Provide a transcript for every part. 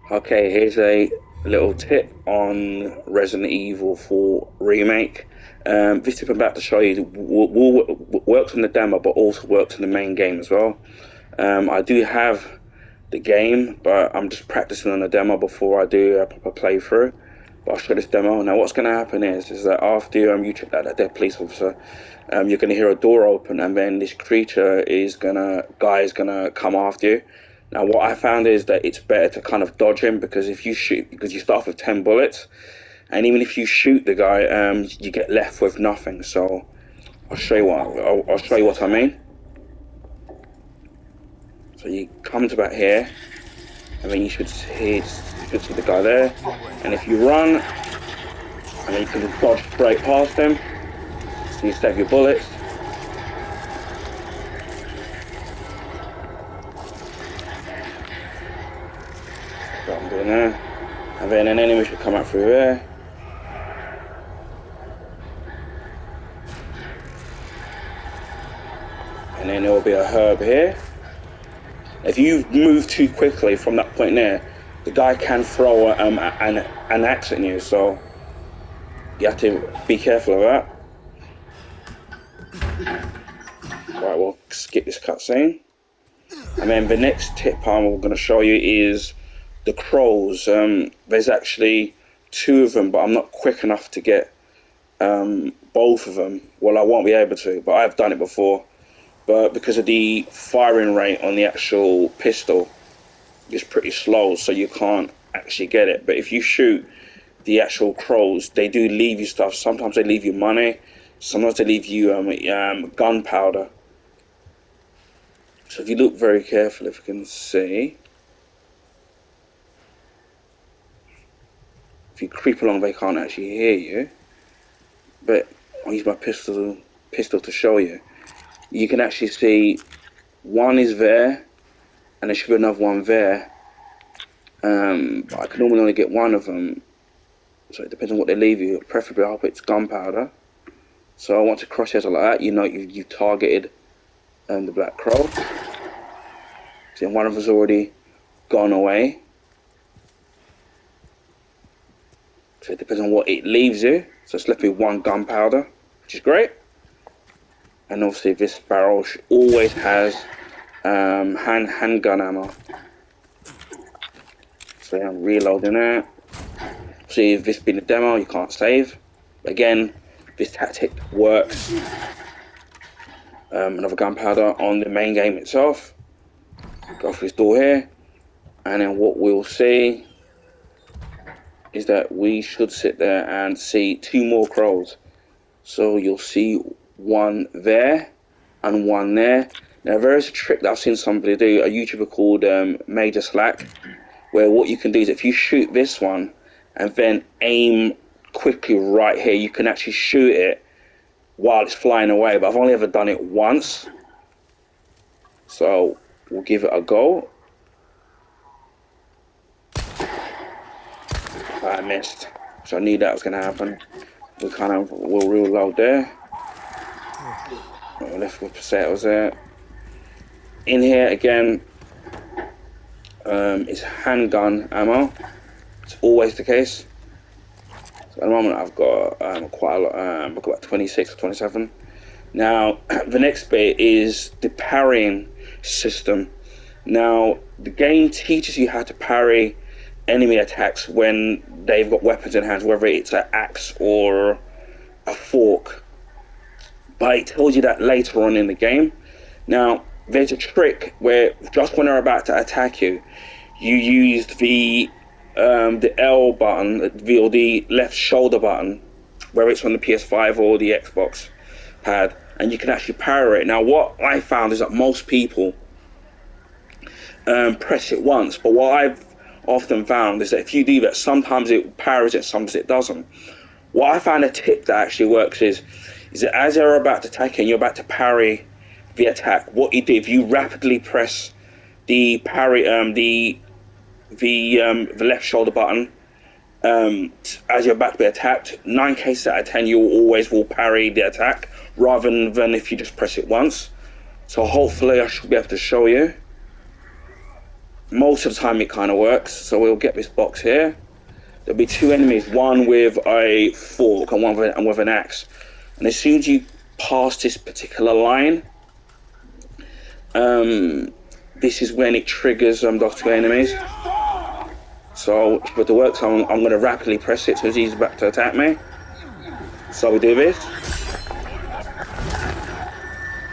Okay, here's a little tip on Resident Evil 4 Remake. This tip I'm about to show you works on the demo, but also works in the main game as well. I do have the game, but I'm just practicing on the demo before I do a proper playthrough. But I'll show this demo. Now, what's going to happen is that after you trick that dead police officer, you're going to hear a door open, and then this creature guy is gonna come after you. Now, what I found is that it's better to kind of dodge him because if you shoot, because you start off with 10 bullets, and even if you shoot the guy, you get left with nothing. So I'll show you I'll show you what I mean. So you come to about here, and then you should see the guy there, and if you run, and then you can dodge straight past him, so you save your bullets. What I'm doing there, and then an enemy should come out through there. And then there will be a herb here. If you move too quickly from that point there, the guy can throw an axe at you, so you have to be careful of that. Right, we'll skip this cutscene. And then the next tip I'm going to show you is the crows. There's actually 2 of them, but I'm not quick enough to get both of them. Well, I won't be able to, but I've done it before. But because of the firing rate on the actual pistol, it's pretty slow, so you can't actually get it. But if you shoot the actual crows, they do leave you stuff. Sometimes they leave you money, sometimes they leave you gunpowder. So if you look very carefully, if you can see, if you creep along, they can't actually hear you. But I'll use my pistol to show you. You can actually see one is there, and there should be another one there. But I can normally only get one of them, so it depends on what they leave you. Preferably, I hope it's gunpowder. So once it crosshairs like that, you know you've targeted the black crow. See, one of us already gone away. So it depends on what it leaves you. So it's left me 1 gunpowder, which is great. And obviously this barrel always has handgun ammo. So I'm reloading it. See, if this being a demo, you can't save. Again, this tactic works. Another gunpowder on the main game itself. Go through this door here, and then what we'll see is that we should sit there and see 2 more crows. So you'll see 1 there and 1 there. Now there is a trick that I've seen somebody do, a YouTuber called Major Slack, where what you can do is if you shoot this one and then aim quickly right here, you can actually shoot it while it's flying away. But I've only ever done it once, so we'll give it a go. I missed, so I knew that was going to happen. We'll reload there. We're left with potatoes there. In here again is handgun ammo. It's always the case. So at the moment I've got quite a lot. I've got about 26 or 27. Now the next bit is the parrying system. Now the game teaches you how to parry enemy attacks when they've got weapons in hand, whether it's an axe or a fork. But it tells you that later on in the game. Now, there's a trick where just when they're about to attack you, you use the L button, or the left shoulder button, whether it's on the PS5 or the Xbox pad, and you can actually parry it. Now, what I found is that most people press it once, but what I've often found is that if you do that, sometimes it parries it, sometimes it doesn't. What I found a tip that actually works is that as they're about to attack and you're about to parry the attack, what you do, if you rapidly press the parry, the left shoulder button, as you're about to be attacked, 9 cases out of 10 you always will parry the attack, rather than if you just press it once. So hopefully I should be able to show you. most of the time it kind of works. So we'll get this box here. There'll be two enemies, one with a fork and one with an axe. And as soon as you pass this particular line, this is when it triggers those two enemies. So for it to work, so I'm going to rapidly press it so he's about to attack me. So we do this.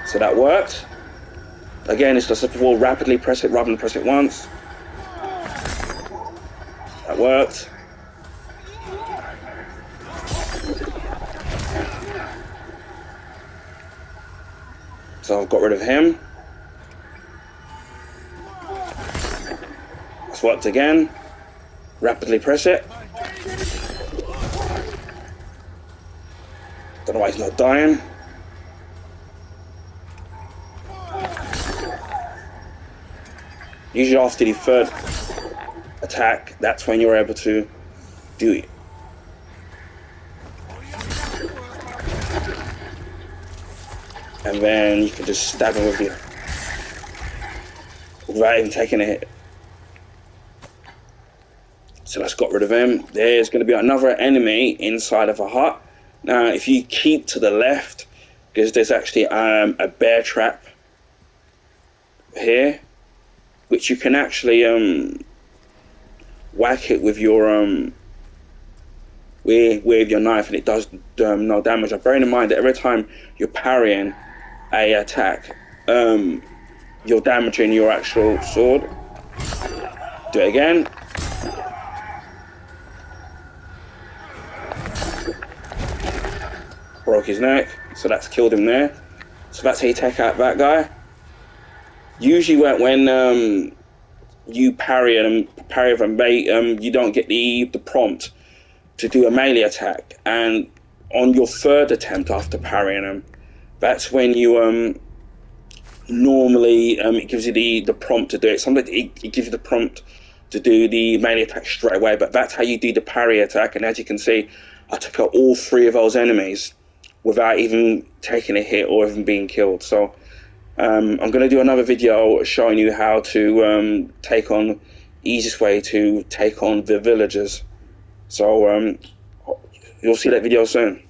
So that worked. Again, it's just before, rapidly press it rather than press it once. That worked. So I've got rid of him. That's worked again. Rapidly press it. Don't know why he's not dying. Usually after the third attack, that's when you're able to do it. And then you can just stab him with you without even taking a hit. So that's got rid of him. There's going to be another enemy inside of a hut. Now, if you keep to the left, because there's actually a bear trap here, which you can actually whack it with your with your knife, and it does no damage. Now, bearing in mind that every time you're parrying a attack, you're damaging your actual sword. Do it again. Broke his neck, so that's killed him there. So that's how you take out that guy. Usually when you parry them, you don't get the prompt to do a melee attack, and on your third attempt after parrying them, that's when you normally it gives you the prompt to do it. Sometimes it gives you the prompt to do the melee attack straight away, but that's how you do the parry attack. And as you can see, I took out all three of those enemies without even taking a hit or even being killed. So I'm going to do another video showing you how to take on, easiest way to take on the villagers. So you'll see that video soon.